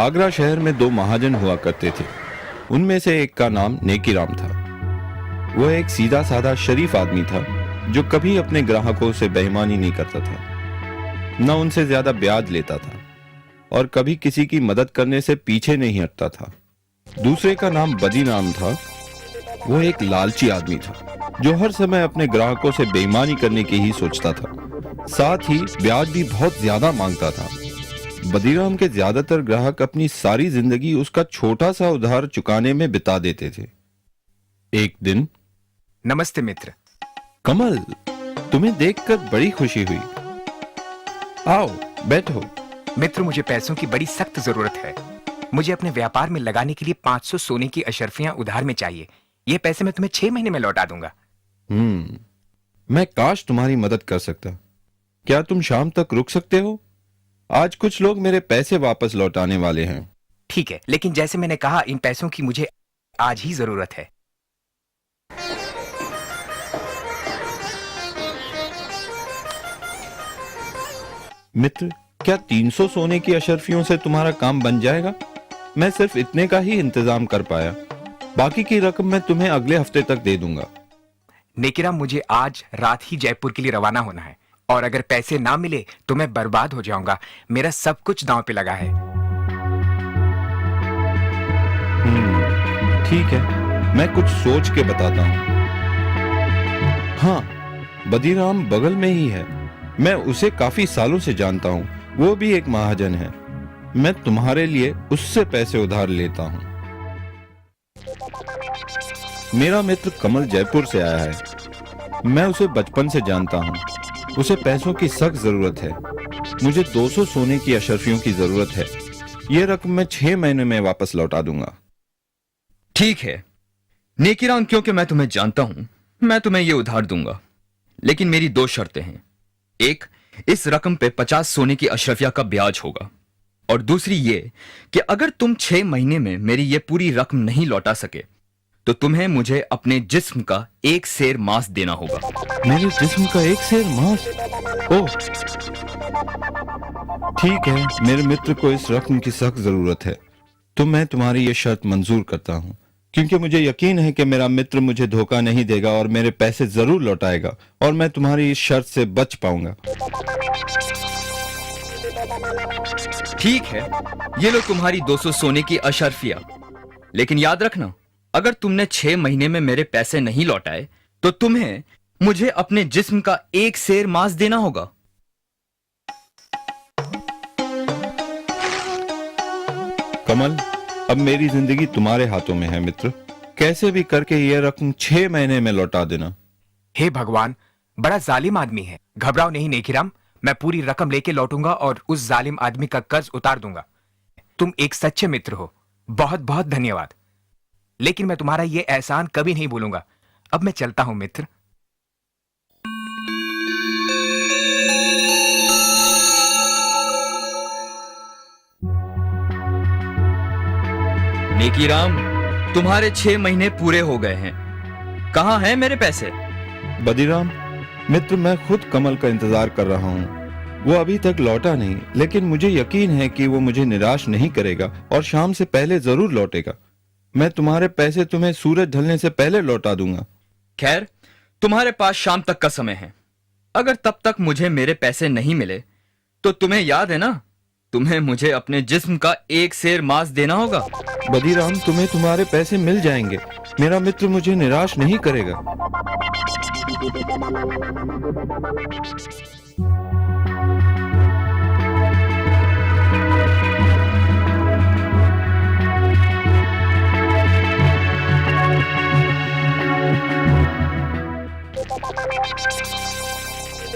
आगरा शहर में दो महाजन हुआ करते थे। उनमें से एक का नाम नेकीराम था। वह एक सीधा साधा शरीफ आदमी था जो कभी अपने ग्राहकों से बेईमानी नहीं करता था, न उनसे ज्यादा ब्याज लेता था और कभी किसी की मदद करने से पीछे नहीं हटता था। दूसरे का नाम बदीराम था। वह एक लालची आदमी था जो हर समय अपने ग्राहकों से बेईमानी करने की ही सोचता था, साथ ही ब्याज भी बहुत ज्यादा मांगता था। बदीराम के ज्यादातर ग्राहक अपनी सारी जिंदगी उसका छोटा सा उधार चुकाने में बिता देते थे। एक दिन, नमस्ते मित्र। कमल, तुम्हें देखकर बड़ी खुशी हुई। आओ बैठो। मित्र, मुझे पैसों की बड़ी सख्त जरूरत है। मुझे अपने व्यापार में लगाने के लिए 500 सोने की अशर्फियां उधार में चाहिए। ये पैसे मैं तुम्हें 6 महीने में लौटा दूंगा। मैं काश तुम्हारी मदद कर सकता। क्या तुम शाम तक रुक सकते हो? आज कुछ लोग मेरे पैसे वापस लौटाने वाले हैं। ठीक है, लेकिन जैसे मैंने कहा, इन पैसों की मुझे आज ही जरूरत है। मित्र, क्या 300 सोने की अशर्फियों से तुम्हारा काम बन जाएगा? मैं सिर्फ इतने का ही इंतजाम कर पाया। बाकी की रकम मैं तुम्हें अगले हफ्ते तक दे दूंगा। नेकीराम, मुझे आज रात ही जयपुर के लिए रवाना होना है और अगर पैसे ना मिले तो मैं बर्बाद हो जाऊंगा। मेरा सब कुछ दांव पे लगा है। ठीक है, मैं कुछ सोच के बताता हूँ। हाँ, बदीराम बगल में ही है। मैं उसे काफी सालों से जानता हूँ। वो भी एक महाजन है। मैं तुम्हारे लिए उससे पैसे उधार लेता हूँ। मेरा मित्र कमल जयपुर से आया है। मैं उसे बचपन से जानता हूँ। उसे पैसों की सख्त जरूरत है। मुझे 200 सोने की अशर्फियों की जरूरत है। यह रकम मैं 6 महीने में वापस लौटा दूंगा। ठीक है नेकीराम, क्योंकि मैं तुम्हें जानता हूं, मैं तुम्हें यह उधार दूंगा, लेकिन मेरी 2 शर्तें हैं। एक, इस रकम पे 50 सोने की अशरफिया का ब्याज होगा, और दूसरी ये कि अगर तुम 6 महीने में मेरी ये पूरी रकम नहीं लौटा सके तो तुम्हें मुझे अपने जिस्म का 1 सेर मांस देना होगा। मेरे जिस्म का 1 सेर मांस? ओह, ठीक है। मेरे मित्र को इस रकम की सख्त जरूरत है, तो मैं तुम्हारी ये शर्त मंजूर करता हूँ, क्योंकि मुझे यकीन है कि मेरा मित्र मुझे धोखा नहीं देगा और मेरे पैसे जरूर लौटाएगा और मैं तुम्हारी इस शर्त से बच पाऊंगा। ठीक है, ये लो तुम्हारी 200 सोने की अशरफिया, लेकिन याद रखना, अगर तुमने 6 महीने में मेरे पैसे नहीं लौटाए तो तुम्हें मुझे अपने जिस्म का 1 सेर मांस देना होगा। कमल, अब मेरी जिंदगी तुम्हारे हाथों में है मित्र। कैसे भी करके यह रकम 6 महीने में लौटा देना। हे भगवान, बड़ा जालिम आदमी है। घबराओ नहीं नेकीराम, मैं पूरी रकम लेके लौटूंगा और उस जालिम आदमी का कर्ज उतार दूंगा। तुम एक सच्चे मित्र हो। बहुत बहुत धन्यवाद। लेकिन मैं तुम्हारा ये एहसान कभी नहीं भूलूंगा। अब मैं चलता हूं मित्र। नेकीराम, तुम्हारे 6 महीने पूरे हो गए हैं। कहां हैं मेरे पैसे? बदीराम मित्र, मैं खुद कमल का इंतजार कर रहा हूँ। वो अभी तक लौटा नहीं, लेकिन मुझे यकीन है कि वो मुझे निराश नहीं करेगा और शाम से पहले जरूर लौटेगा। मैं तुम्हारे पैसे तुम्हें सूरज ढलने से पहले लौटा दूंगा। खैर, तुम्हारे पास शाम तक का समय है। अगर तब तक मुझे मेरे पैसे नहीं मिले तो तुम्हें याद है ना, तुम्हें मुझे अपने जिस्म का 1 सेर मांस देना होगा। बदीराम, तुम्हें तुम्हारे पैसे मिल जाएंगे। मेरा मित्र मुझे निराश नहीं करेगा।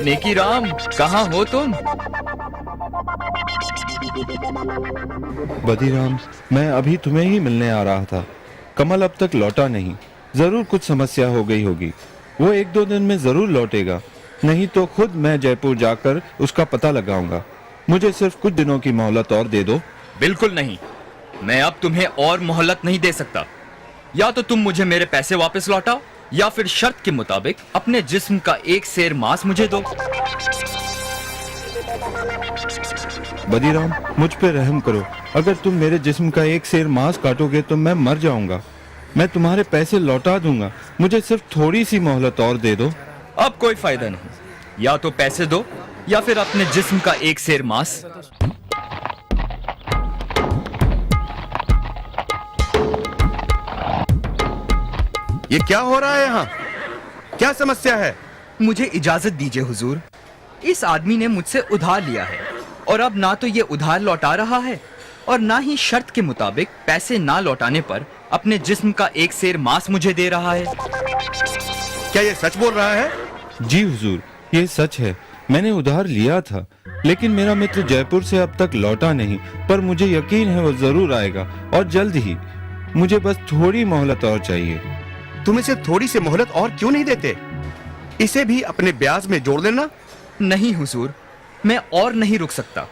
नेकीराम, कहां हो तुम? बदीराम, मैं अभी तुम्हें ही मिलने आ रहा था। कमल अब तक लौटा नहीं। जरूर कुछ समस्या हो गई होगी। वो 1-2 दिन में जरूर लौटेगा, नहीं तो खुद मैं जयपुर जाकर उसका पता लगाऊंगा। मुझे सिर्फ कुछ दिनों की मोहलत और दे दो। बिल्कुल नहीं, मैं अब तुम्हें और मोहलत नहीं दे सकता। या तो तुम मुझे मेरे पैसे वापस लौटाओ या फिर शर्त के मुताबिक अपने जिस्म का 1 सेर मांस मुझे दो। बदीराम, मुझ पे रहम करो। अगर तुम मेरे जिस्म का एक सेर मांस काटोगे तो मैं मर जाऊंगा। मैं तुम्हारे पैसे लौटा दूंगा, मुझे सिर्फ थोड़ी सी मोहलत और दे दो। अब कोई फायदा नहीं, या तो पैसे दो या फिर अपने जिस्म का एक सेर मांस। ये क्या हो रहा है यहाँ? क्या समस्या है? मुझे इजाजत दीजिए हुजूर। इस आदमी ने मुझसे उधार लिया है और अब ना तो ये उधार लौटा रहा है और ना ही शर्त के मुताबिक पैसे ना लौटाने पर अपने जिस्म का एक सेर मांस मुझे दे रहा है। क्या ये सच बोल रहा है? जी हुजूर, ये सच है। मैंने उधार लिया था, लेकिन मेरा मित्र जयपुर से अब तक लौटा नहीं, पर मुझे यकीन है वो जरूर आएगा और जल्द ही। मुझे बस थोड़ी मोहलत और चाहिए। तुम इसे थोड़ी सी मोहलत और क्यों नहीं देते? इसे भी अपने ब्याज में जोड़ लेना। नहीं हुजूर, मैं और नहीं रुक सकता।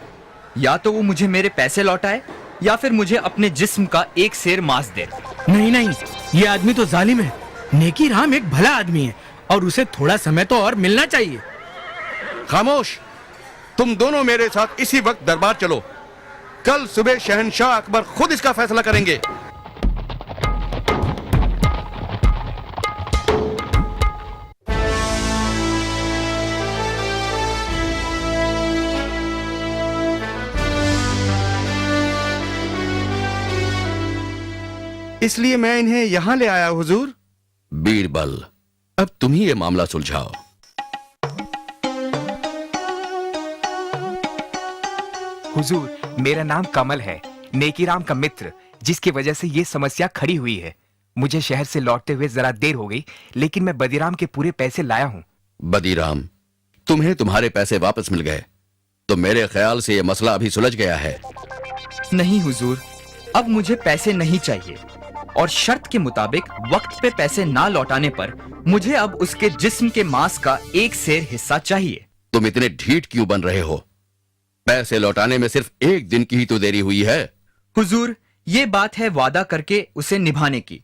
या तो वो मुझे मेरे पैसे लौटाए या फिर मुझे अपने जिस्म का एक सेर मांस दे। नहीं नहीं, ये आदमी तो जालिम है। नेकी राम एक भला आदमी है और उसे थोड़ा समय तो और मिलना चाहिए। खामोश! तुम दोनों मेरे साथ इसी वक्त दरबार चलो। कल सुबह शहंशाह अकबर खुद इसका फैसला करेंगे। इसलिए मैं इन्हें यहां ले आया हुजूर। बीरबल, अब तुम ही ये मामला सुलझाओ। हुजूर, मेरा नाम कमल है, नेकीराम का मित्र, जिसकी वजह से ये समस्या खड़ी हुई है। मुझे शहर से लौटते हुए जरा देर हो गई, लेकिन मैं बदीराम के पूरे पैसे लाया हूँ। बदीराम, तुम्हें तुम्हारे पैसे वापस मिल गए, तो मेरे ख्याल से ये मसला अभी सुलझ गया है। नहीं हुजूर, अब मुझे पैसे नहीं चाहिए और शर्त के मुताबिक वक्त पे पैसे ना लौटाने पर मुझे अब उसके जिस्म के मांस का एक सेर हिस्सा चाहिए। तुम इतने ढीठ क्यों बन रहे हो? पैसे लौटाने में सिर्फ एक दिन की ही तो देरी हुई है। हुजूर, ये बात है वादा करके उसे निभाने की,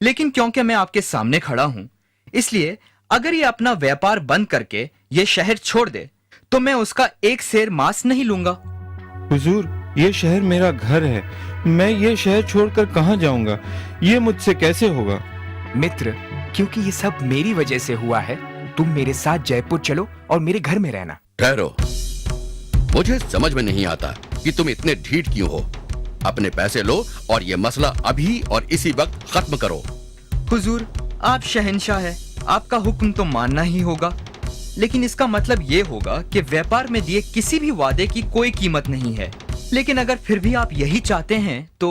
लेकिन क्योंकि मैं आपके सामने खड़ा हूँ, इसलिए अगर ये अपना व्यापार बंद करके ये शहर छोड़ दे तो मैं उसका एक सेर मांस नहीं लूंगा। हुजूर, ये शहर मेरा घर है। मैं ये शहर छोड़कर कहाँ जाऊंगा? ये मुझसे कैसे होगा? मित्र, क्योंकि ये सब मेरी वजह से हुआ है, तुम मेरे साथ जयपुर चलो और मेरे घर में रहना। ठहरो, मुझे समझ में नहीं आता कि तुम इतने ढीठ क्यों हो। अपने पैसे लो और ये मसला अभी और इसी वक्त खत्म करो। हुजूर, आप शहंशाह है, आपका हुक्म तो मानना ही होगा, लेकिन इसका मतलब ये होगा कि व्यापार में दिए किसी भी वादे की कोई कीमत नहीं है। लेकिन अगर फिर भी आप यही चाहते हैं तो।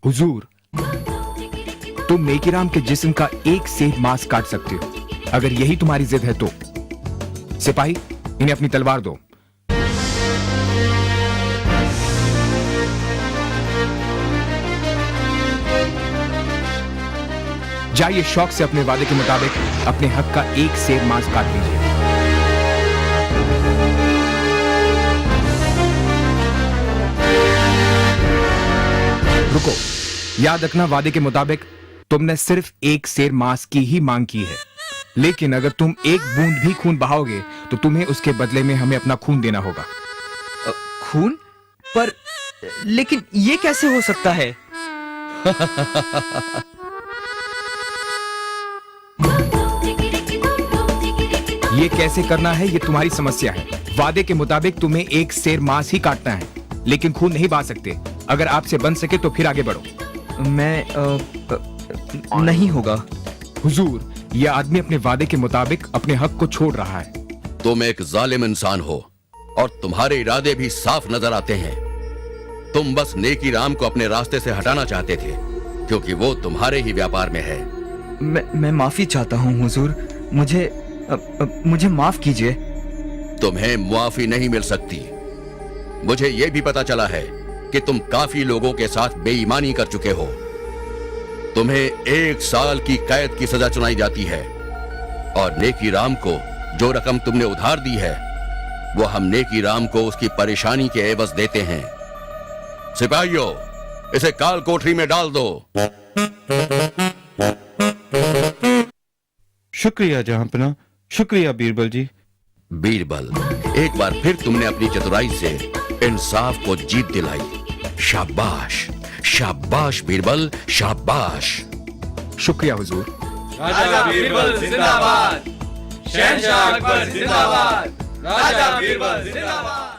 हुजूर, तुम नेकीराम के जिस्म का एक सेर मांस काट सकते हो, अगर यही तुम्हारी जिद है तो। सिपाही, इन्हें अपनी तलवार दो। जाइए, शौक से अपने वादे के मुताबिक अपने हक का एक सेर मांस काट लीजिए। रुको, याद रखना, वादे के मुताबिक तुमने सिर्फ एक सेर मांस की ही मांग की है, लेकिन अगर तुम एक बूंद भी खून बहाओगे तो तुम्हें उसके बदले में हमें अपना खून देना होगा। खून? पर लेकिन ये कैसे हो सकता है? ये कैसे करना है ये तुम्हारी समस्या है। वादे के मुताबिक तुम्हें एक सेर मांस ही काटना है, लेकिन खून नहीं बहा सकते। अगर आपसे बन सके तो फिर आगे बढ़ो। मैं नहीं होगा। हुजूर, यह आदमी अपने वादे के मुताबिक अपने हक को छोड़ रहा है। तुम एक जालिम इंसान हो और तुम्हारे इरादे भी साफ नजर आते हैं। तुम बस नेकीराम को अपने रास्ते से हटाना चाहते थे, क्योंकि वो तुम्हारे ही व्यापार में है। मैं माफी चाहता हूँ हुजूर, मुझे माफ कीजिए। तुम्हें मुआफी नहीं मिल सकती। मुझे यह भी पता चला है कि तुम काफी लोगों के साथ बेईमानी कर चुके हो। तुम्हें 1 साल की कैद की सजा सुनाई जाती है और नेकीराम को जो रकम तुमने उधार दी है वो हम नेकीराम को उसकी परेशानी के एवज देते हैं। सिपाहियों, इसे काल कोठरी में डाल दो। शुक्रिया जहांपना, शुक्रिया बीरबल जी। बीरबल, एक बार फिर तुमने अपनी चतुराई से इंसाफ को जीत दिलाई। शाबाश, शाबाश बीरबल, शाबाश। शुक्रिया हुजूर। राजा बीरबल जिंदाबाद, शहंशाह अकबर जिंदाबाद, राजा बीरबल जिंदाबाद।